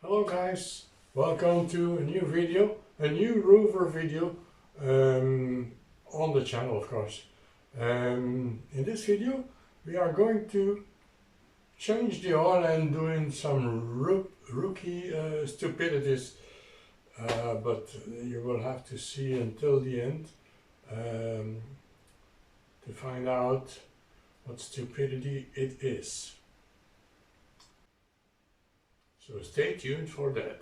Hello guys, welcome to a new video, a new Rover video on the channel of course. In this video we are going to change the oil and doing some rookie stupidities, but you will have to see until the end to find out what stupidity it is. So stay tuned for that.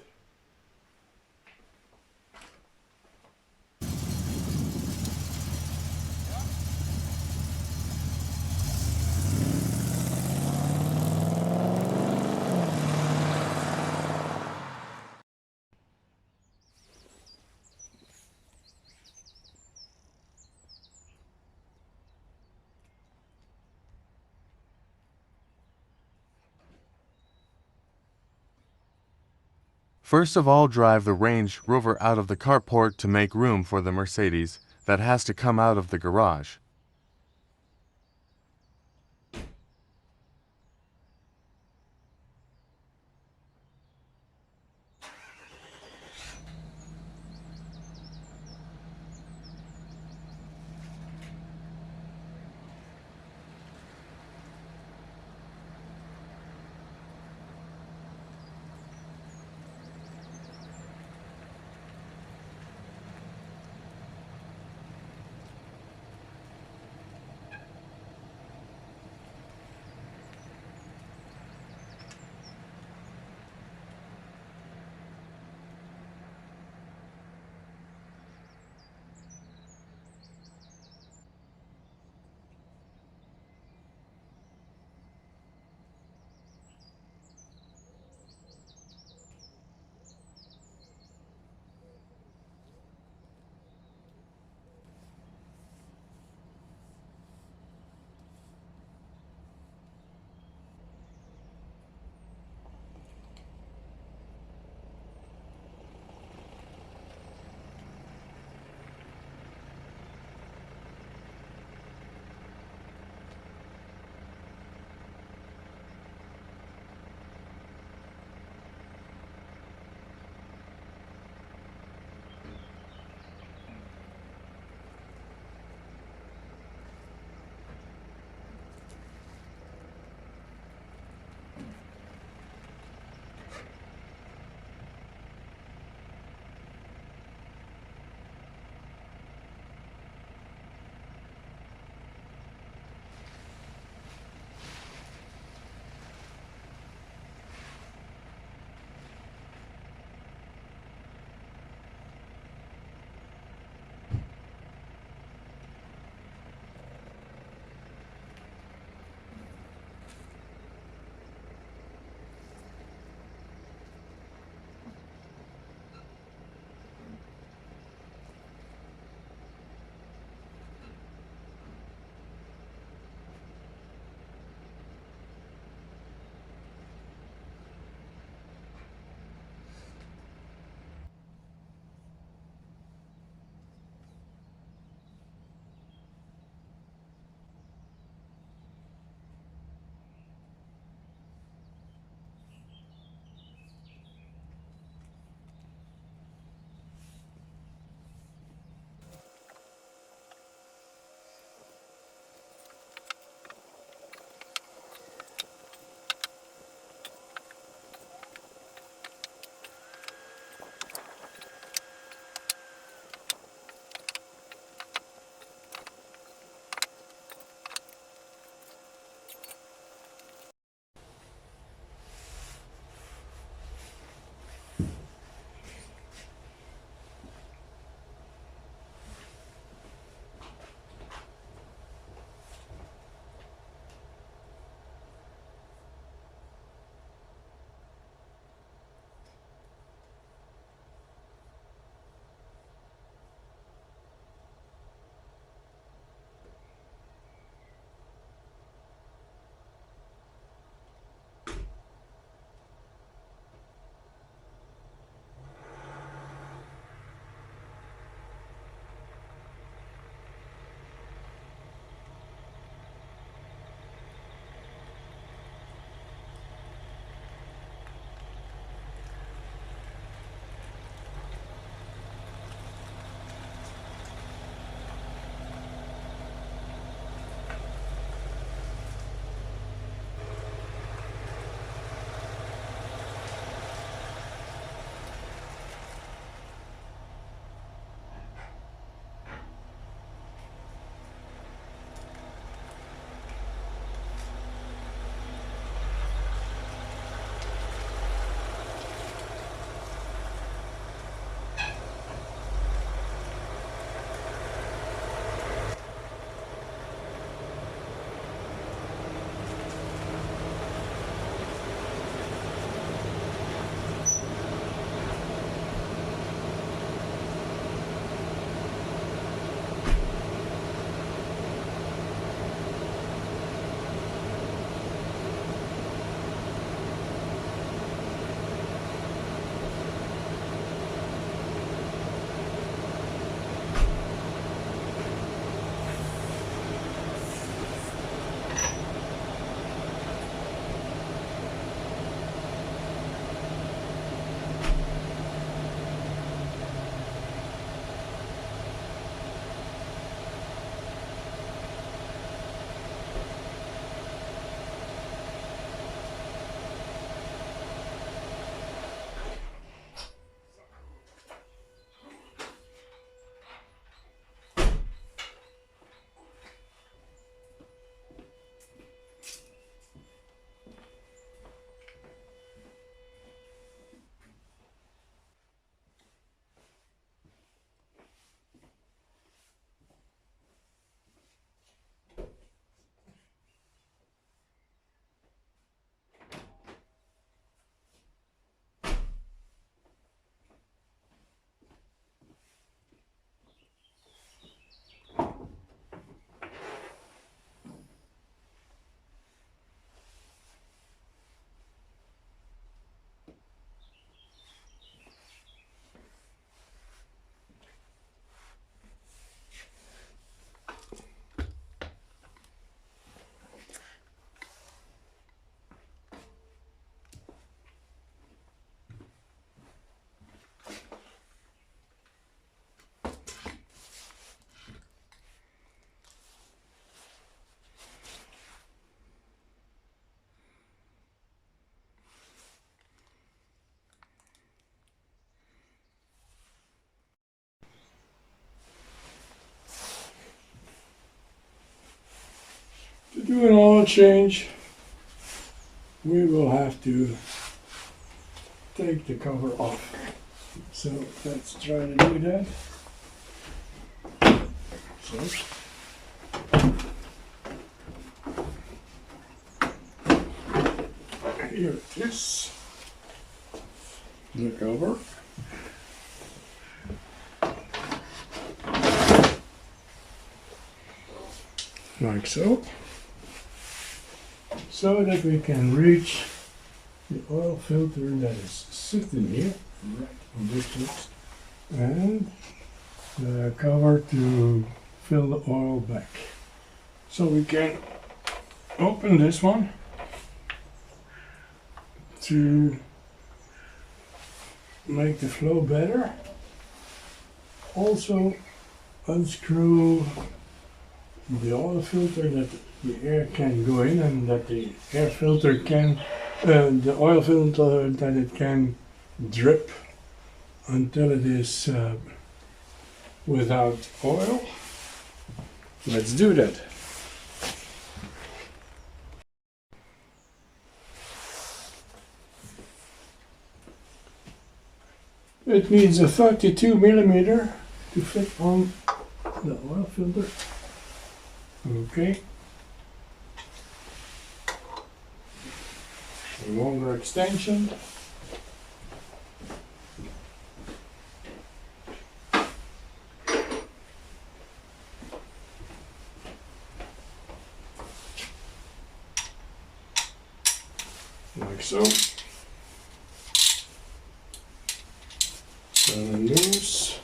First of all, drive the Range Rover out of the carport to make room for the Mercedes that has to come out of the garage. do an oil change, we will have to take the cover off. So let's try to do that. So, here it is, the cover. Like so. So that we can reach the oil filter that is sitting here, right on this place, and the cover to fill the oil back. So we can open this one to make the flow better. Also unscrew the oil filter that the air can go in and that the air filter can, the oil filter that it can drip until it is without oil. Let's do that. It needs a 32 millimeter to fit on the oil filter. Okay. A longer extension. Like so. Turn loose.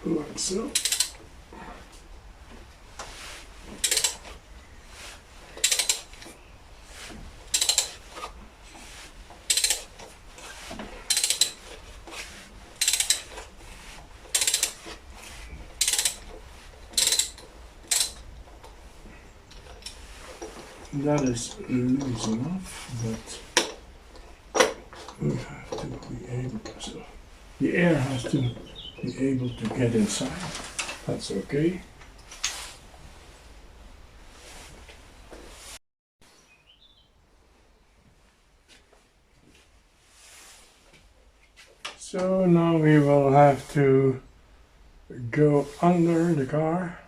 Like so. That is loose enough, but we have to be able to, so the air has to be able to get inside. That's okay. So now we will have to go under the car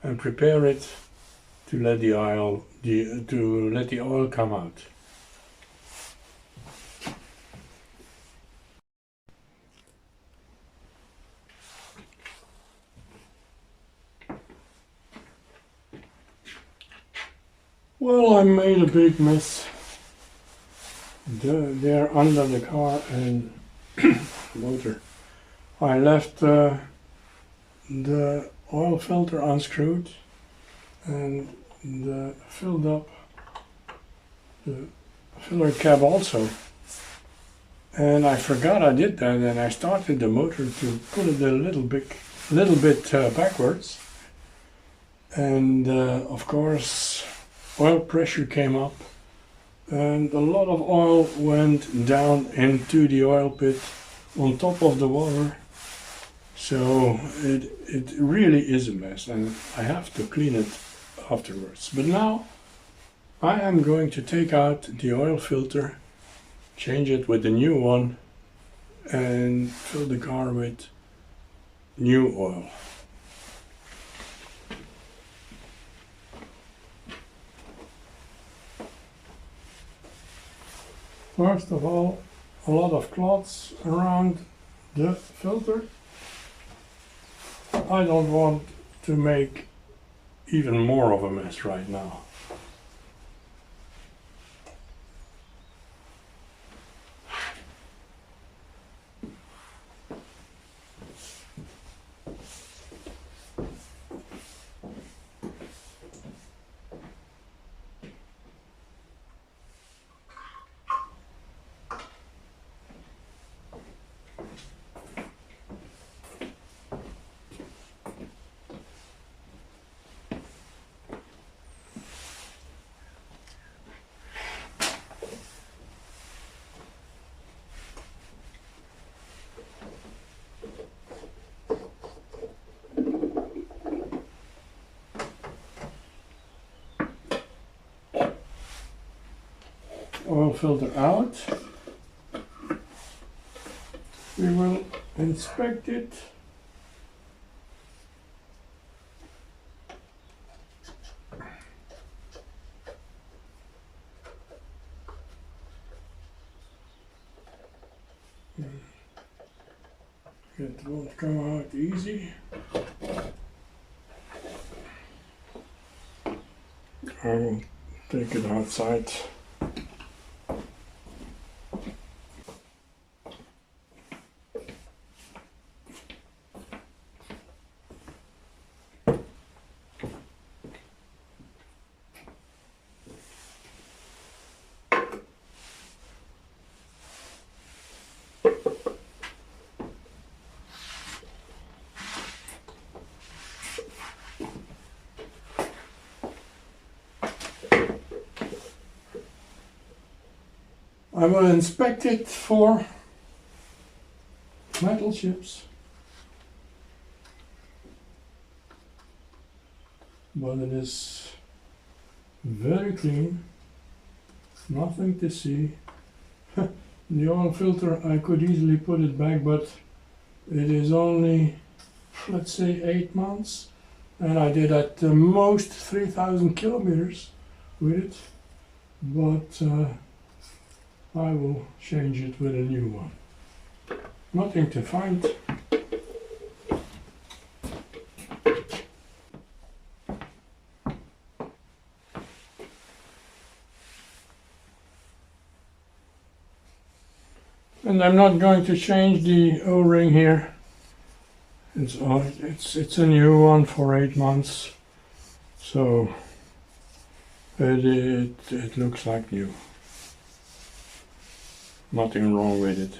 and prepare it to let the oil come out. Well, I made a big mess there under the car and motor. I left the oil filter unscrewed and filled up the filler cap also. And I forgot I did that, and I started the motor to pull it a little bit backwards. And of course, oil pressure came up, and a lot of oil went down into the oil pit on top of the water. So it really is a mess, and I have to clean it afterwards. But now I am going to take out the oil filter, change it with the new one, and fill the car with new oil. First of all, a lot of cloths around the filter. I don't want to make even more of a mess right now. filter out. We will inspect it. It won't come out easy. I will take it outside. I will inspect it for metal chips, but it is very clean, nothing to see. The oil filter, I could easily put it back, but it is only, let's say, 8 months, and I did at the most 3,000 kilometers with it, but I will change it with a new one. Nothing to find. And I'm not going to change the O-ring here. It's a new one for 8 months, so it looks like new. Nothing wrong with it.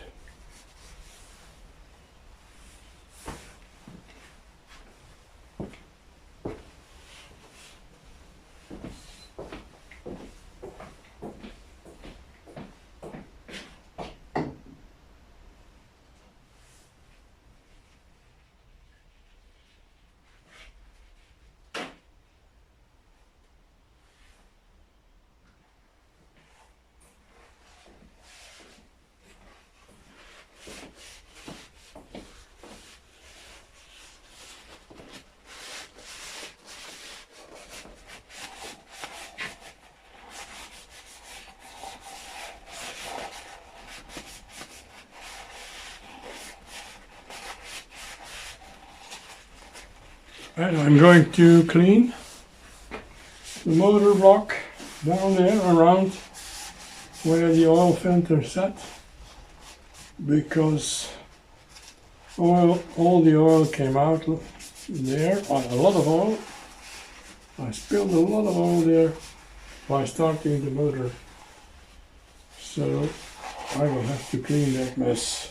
And I'm going to clean the motor block down there around where the oil filter set, because all the oil came out there, a lot of oil. I spilled a lot of oil there by starting the motor, so I will have to clean that mess.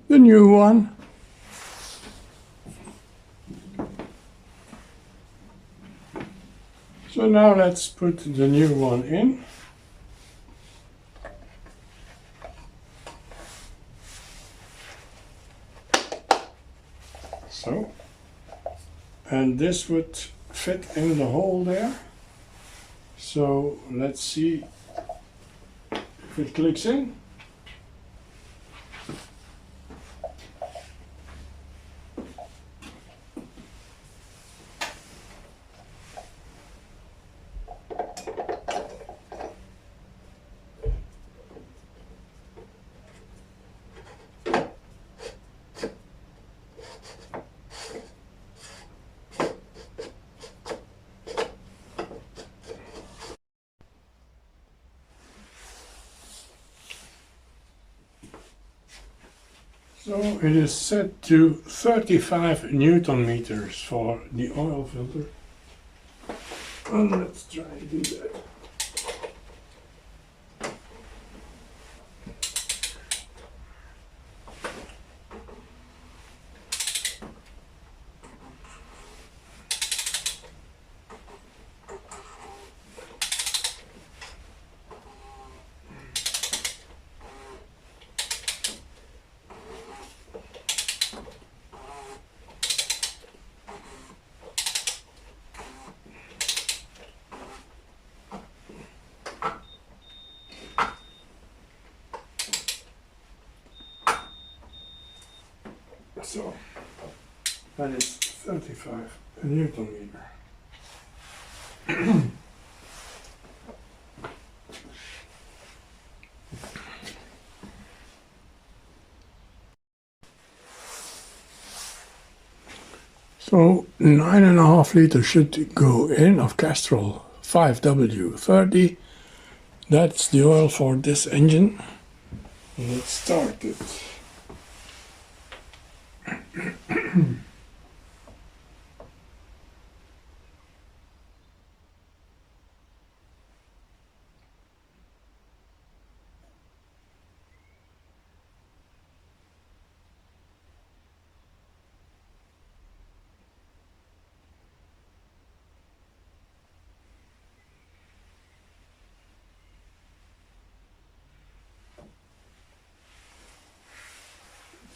The new one. So now let's put the new one in. So, and this would fit in the hole there. So let's see if it clicks in. So it is set to 35 Newton meters for the oil filter. And let's try to do that. So that is 35 Newton meter. So 9.5 liters should go in of Castrol 5W30. That's the oil for this engine. Let's start it.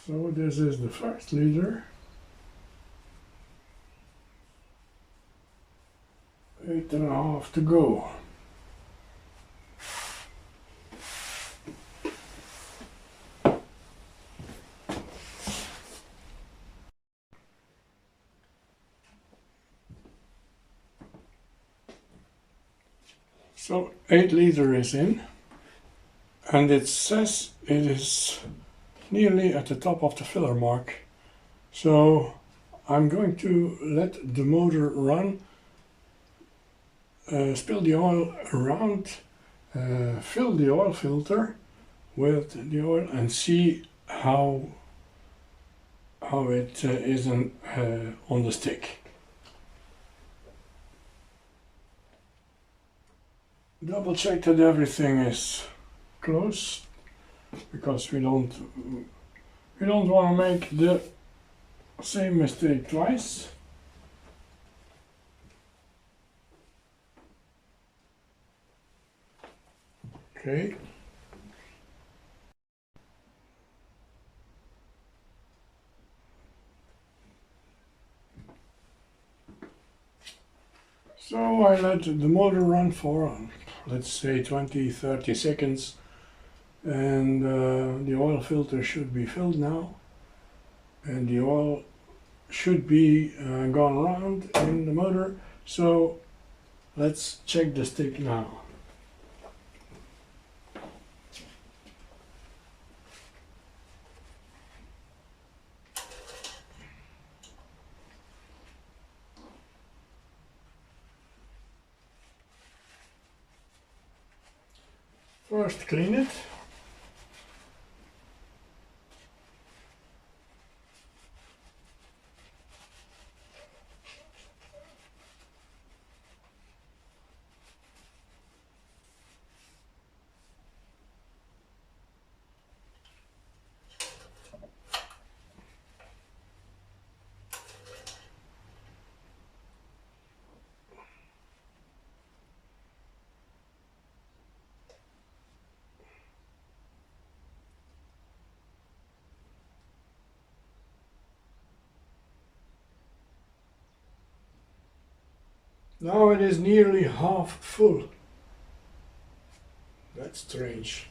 So this is the first liter. 8.5 to go. So 8 liter is in, and it says it is nearly at the top of the filler mark. So I'm going to let the motor run, spill the oil around, fill the oil filter with the oil and see how it is on the stick. Double check that everything is close, because we don't want to make the same mistake twice. Okay. So I let the motor run for, let's say, 20-30 seconds, and the oil filter should be filled now, and the oil should be gone around in the motor. So let's check the stick now. First clean it. Now it is nearly half full. That's strange.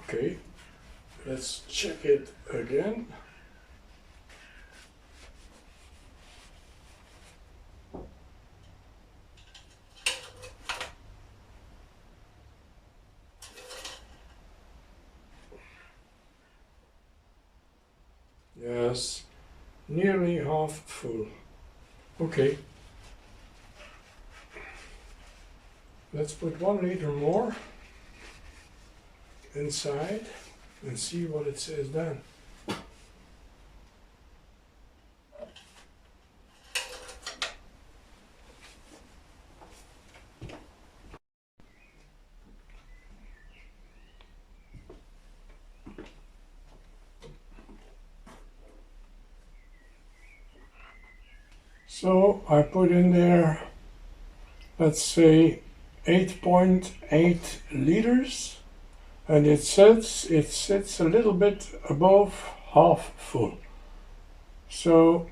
Okay, let's check it again. Yes, nearly half full. Okay. Let's put 1 liter more inside and see what it says then. So I put in there, let's say 8.8 liters, and it sits a little bit above half full. So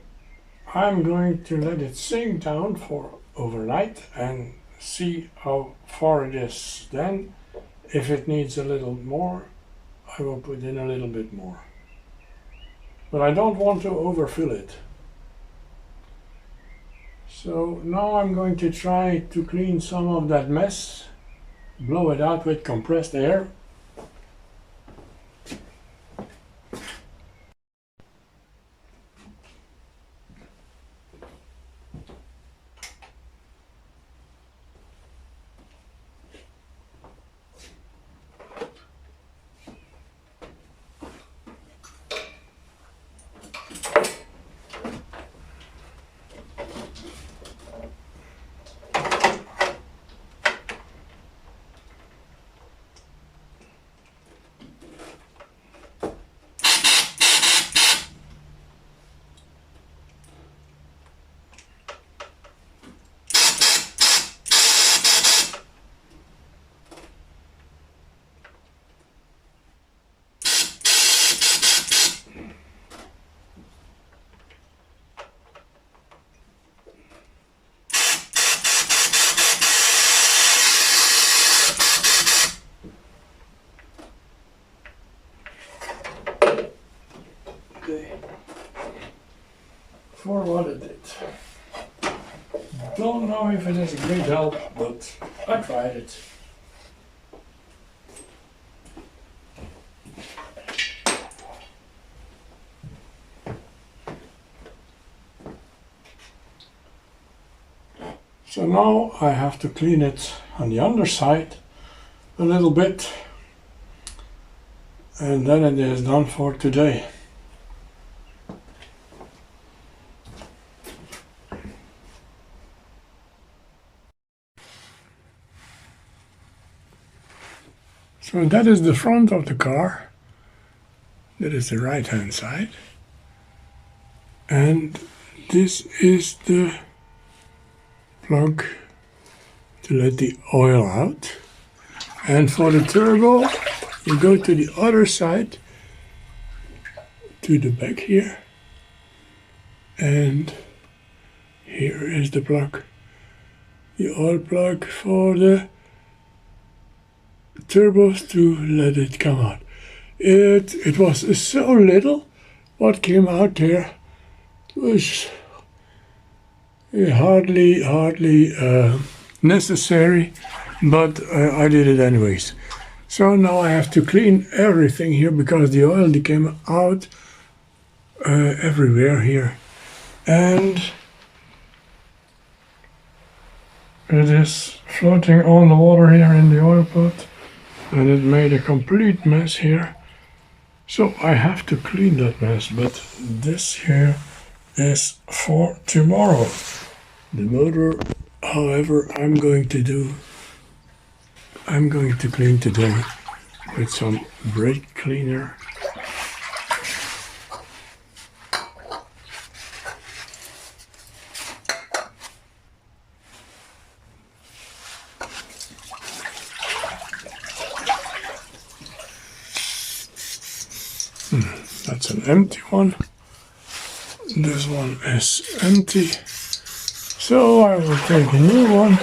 I'm going to let it sink down for overnight and see how far it is. Then if it needs a little more, I will put in a little bit more. But I don't want to overfill it. So now I'm going to try to clean some of that mess, blow it out with compressed air. For what it did. Don't know if it is a great help, but I tried it. So now I have to clean it on the underside a little bit, and then it is done for today. So that is the front of the car. That is the right hand side. And this is the plug to let the oil out. And for the turbo, you go to the other side, to the back here. And here is the plug. The oil plug for the turbos to let it come out. It was so little what came out there. It was hardly necessary, but I did it anyways. So now I have to clean everything here because the oil came out everywhere here, and it is floating on the water here in the oil pot. And it made a complete mess here. So I have to clean that mess, but this here is for tomorrow. The motor, however, I'm going to clean today with some brake cleaner. That's an empty one. This one is empty. So I will take a new one.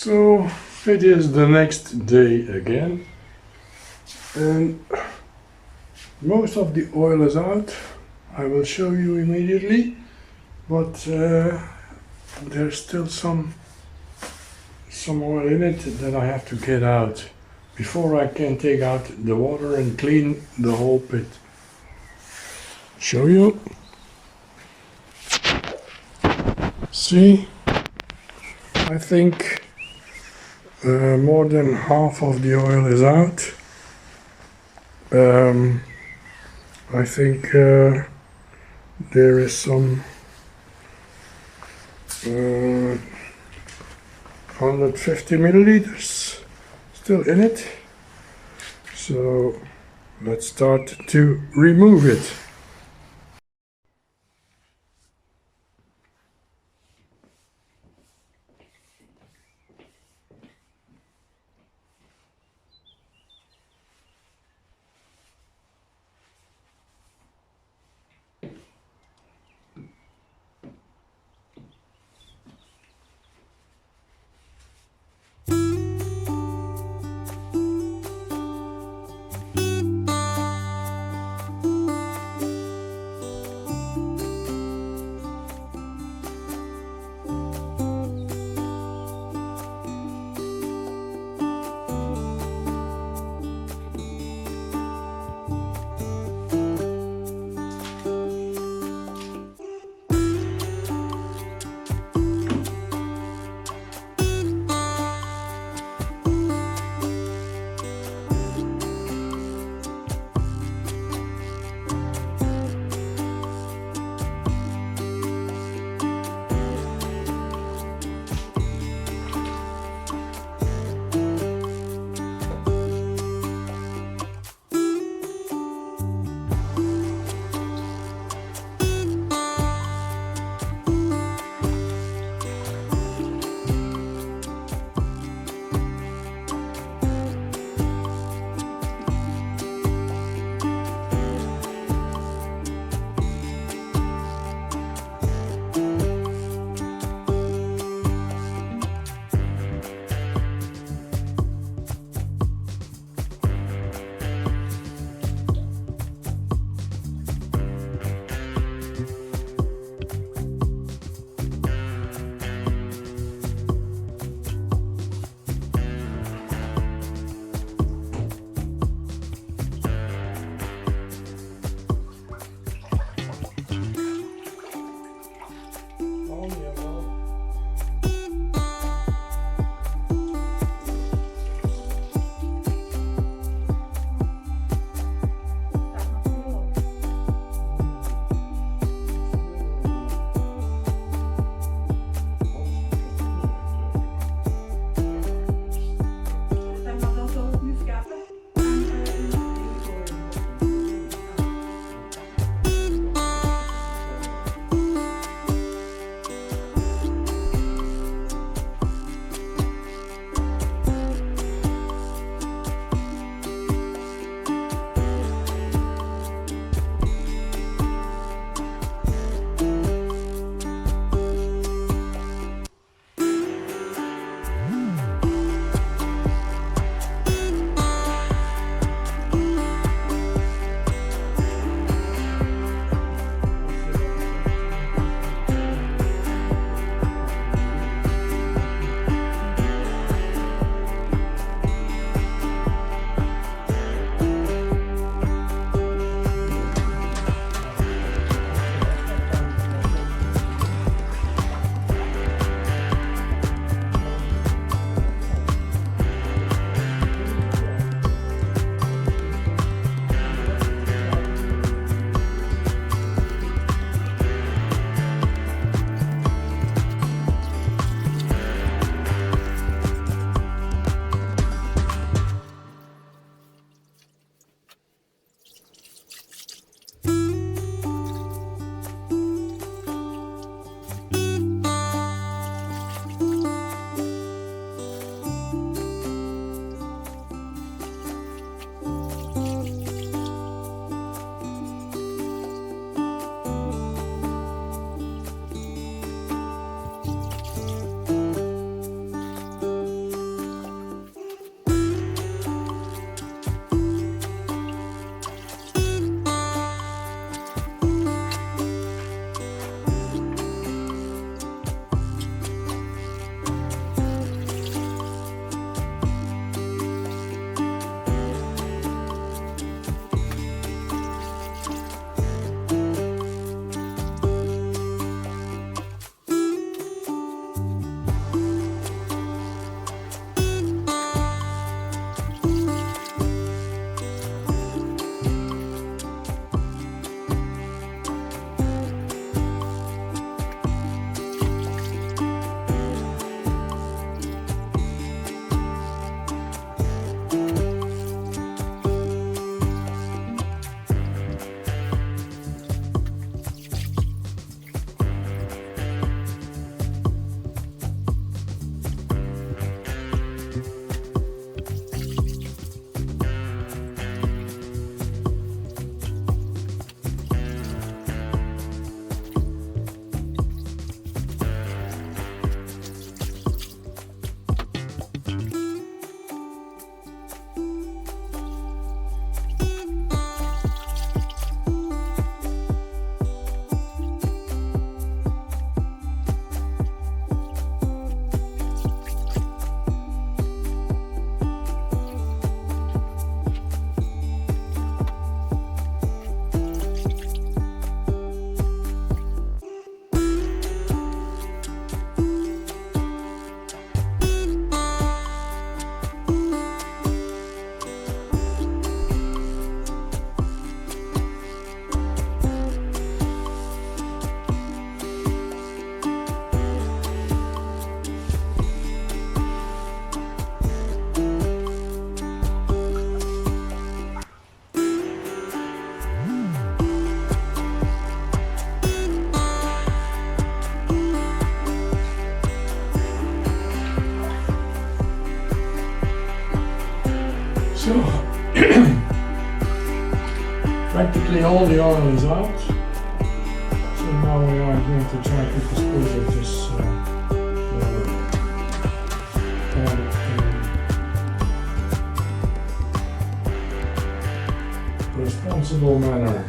So it is the next day again, and most of the oil is out. I will show you immediately, but there's still some oil in it that I have to get out before I can take out the water and clean the whole pit. Show you. See, I think more than half of the oil is out. I think there is some 150 milliliters still in it. So let's start to remove it. Practically all the oil is out. So now we are going to try to dispose of this responsible manner.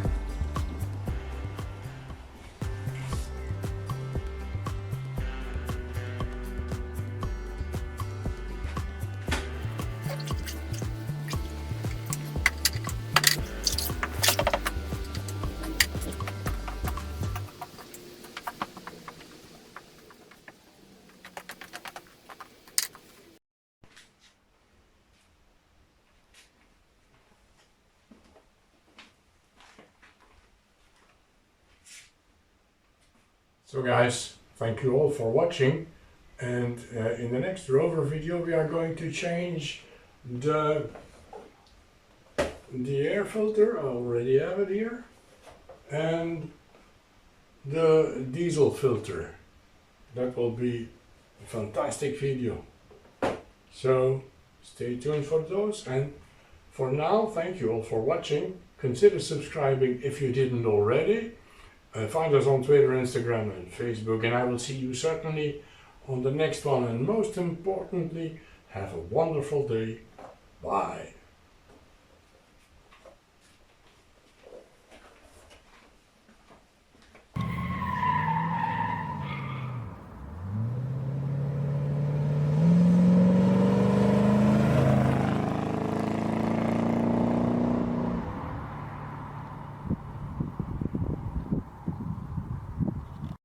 So guys, thank you all for watching, and in the next Rover video we are going to change the air filter. I already have it here, and the diesel filter. That will be a fantastic video, so stay tuned for those. And for now, thank you all for watching. Consider subscribing if you didn't already. Find us on Twitter, Instagram and Facebook, and I will see you certainly on the next one. And most importantly, have a wonderful day. Bye.